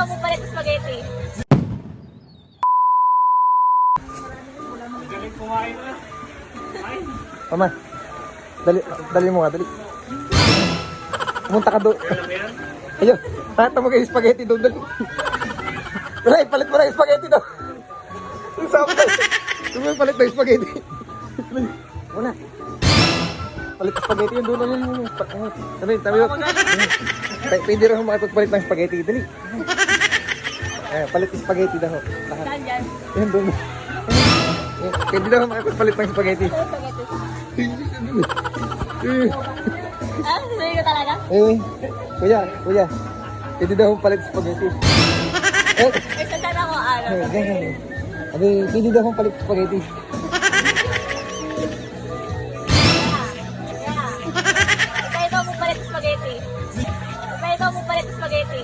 mo palit ng spaghetti. Mama, dali mo nga, dali. Pumunta ka doon. Ayun, hata mo kayo yung spaghetti doon, dali. Dali, palit mo na yung spaghetti doon. Yung sabi ko, palit na yung spaghetti. Dali, muna. Palit ng spaghetti yun doon, dali. Dali, tabi doon. Pwede rin ako makapagpalit ng spaghetti, dali. Palit ng spaghetti daw. Saan dyan? Yan doon. Pwede daw ako makapagpalit ng spaghetti. Ano spaghetti? Sasabihin ko talaga? Kuya. Pwede daw akong palit ng spaghetti. Saan ako Ganyan. Pwede daw akong palit ng spaghetti. Ikaw mo palit ng spaghetti. Ikaw mo palit ng spaghetti.